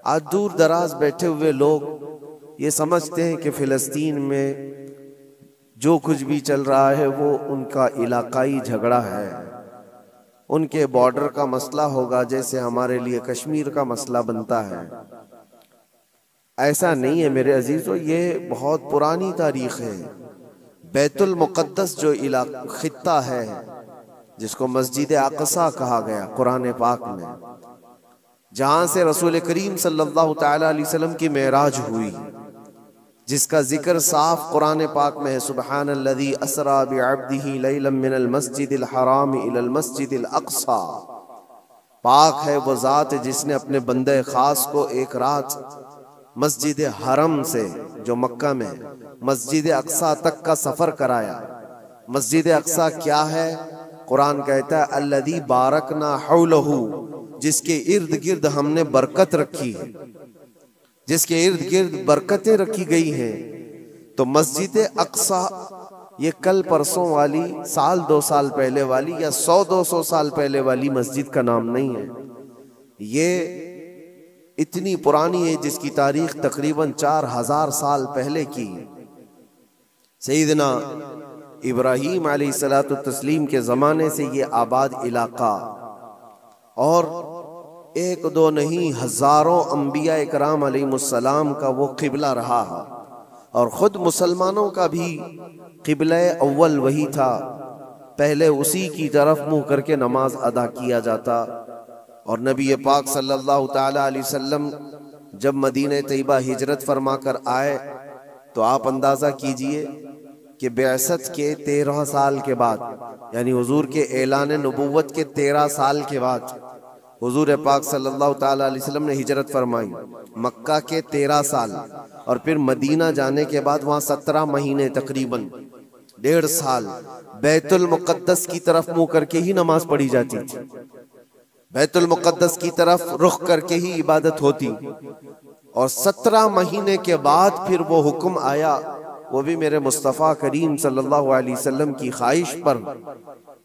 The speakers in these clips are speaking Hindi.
आज दूर दराज बैठे हुए लोग ये समझते हैं कि फ़िलिस्तीन में जो कुछ भी चल रहा है वो उनका इलाकाई झगड़ा है, उनके बॉर्डर का मसला होगा, जैसे हमारे लिए कश्मीर का मसला बनता है। ऐसा नहीं है मेरे अजीजों, ये बहुत पुरानी तारीख है। बैतुल मुक़द्दस जो खित्ता है, जिसको मस्जिद अक़सा कहा गया कुरान पाक में, जहां से रसूल करीम सल्लल्लाहु तआला अलैहि वसल्लम की मेराज हुई, जिसका जिक्र साफ कुरान पाक में है, सुब्हानल्लज़ी असरा बिअब्दिही लैलन मिनल मस्जिदिल हराम इलल मस्जिदिल अक़सा। पाक है वो ज़ात जिसने अपने बंदे खास को एक रात मस्जिद हरम से, जो मक्का में, मस्जिद अक़सा तक का सफर कराया। मस्जिद अक़सा क्या है? कुरान कहता है अल्लज़ी बारकना हौलहू, जिसके इर्द गिर्द हमने बरकत रखी है, जिसके इर्द गिर्द बरकतें रखी गई हैं। तो मस्जिद अक़सा ये कल परसों वाली, साल 2 साल पहले वाली या 100-200 साल पहले वाली मस्जिद का नाम नहीं है। ये इतनी पुरानी है जिसकी तारीख तकरीबन 4000 साल पहले की। सैयदना इब्राहीम अलैहिस्सलातु तस्लीम के ज़माने से ये आबाद इलाका, और 1-2 नहीं हज़ारों अंबिया इकराम अलैहिमुस्सलाम का वो क़िबला रहा है, और ख़ुद मुसलमानों का भी क़िबला अव्वल वही था। पहले उसी की तरफ मुँह करके नमाज अदा किया जाता। और नबी पाक सल्लल्लाहु तआला अलैहि वसल्लम जब मदीने तैयबा हिजरत फरमा कर आए, तो आप अंदाज़ा कीजिए कि बेअसत के 13 साल के बाद, यानी हुजूर के ऐलान नबुव्वत के 13 साल के बाद हुजूर पाक सल्लल्लाहु तआला अलैहि वसल्लम ने हिजरत फरमाई। मक्का के 13 साल और फिर मदीना जाने के बाद वहाँ 17 महीने, तकरीबन 1.5 साल बैतुल मुक़द्दस की तरफ मुँह करके ही नमाज पढ़ी जाती थी, बैतुल मुक़द्दस की तरफ रुख करके ही इबादत होती। और 17 महीने के बाद फिर वो हुक्म आया, वो भी मेरे मुस्तफ़ा करीम सल्लल्लाहु अलैहि वसल्लम की ख्वाहिश पर,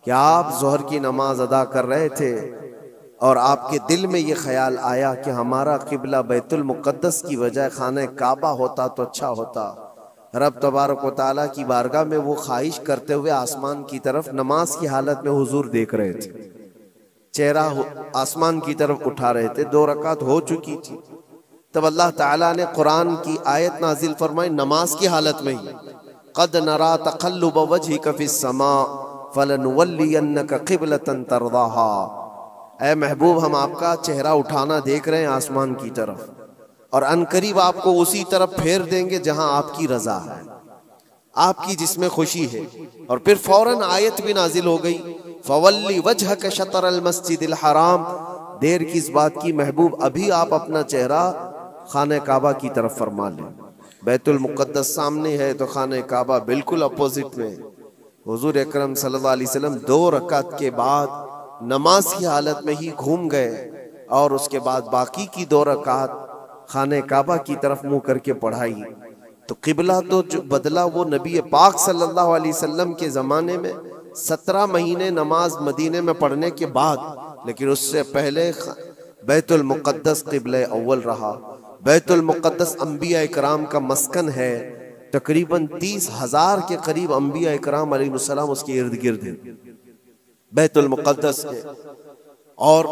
कि आप ज़ोहर की नमाज अदा कर रहे थे और आपके दिल में ये ख्याल आया कि हमारा क़िबला बैतुल मुक़द्दस की बजाय खाने काबा होता तो अच्छा होता। रब तबारक व तआला की बारगाह में वो ख्वाहिश करते हुए आसमान की तरफ नमाज की हालत में हुजूर देख रहे थे, चेहरा आसमान की तरफ उठा रहे थे। 2 रकात हो चुकी थी, तब अल्लाह ताला ने कुरान की आयत नाजिल फरमाई नमाज की हालत में ही, क़द नरा तक़ल्लुब वजहिका फ़िस समा फ़लनुवल्लियन्नका क़िबलतन तर्ज़ाहा। ऐ महबूब, हम आपका चेहरा उठाना देख रहे हैं आसमान की तरफ, और अनकरीब आपको उसी तरफ फेर देंगे जहां आपकी रजा है, आपकी जिसमें खुशी है। और फिर फौरन आयत भी नाजिल हो गई, फवल्ली वजहक शतरल मस्जिदिल हराम। देर किस बात की महबूब, अभी आप अपना चेहरा खाने काबा की तरफ फरमा लें। बैतुल मुक़द्दस सामने है तो खाने काबा बिल्कुल अपोजिट में। हुजूर अकरम सल्लल्लाहु अलैहि वसल्लम 2 रकात के बाद नमाज की हालत में ही घूम गए, और उसके बाद बाकी की 2 रकात खाने काबा की तरफ मुंह करके पढ़ाई। तो क़िबला तो जो बदला वो नबी पाक सल्लल्लाहु अलैहि वसल्लम के ज़माने में 17 महीने नमाज मदीने में पढ़ने के बाद, लेकिन उससे पहले बैतुल मुक़द्दस क़िबला अव्वल रहा। बैतुल मुक़द्दस अंबिया इकराम का मस्कन है, तकरीबन 30,000 के करीब अंबिया इकराम अलैहिस्सलाम उसके इर्द गिर्द हैं बैतुल मुक़द्दस के। और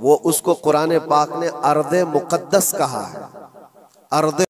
वो उसको कुरान पाक ने अर्ज़े मुक़द्दस कहा है, अर्ज़े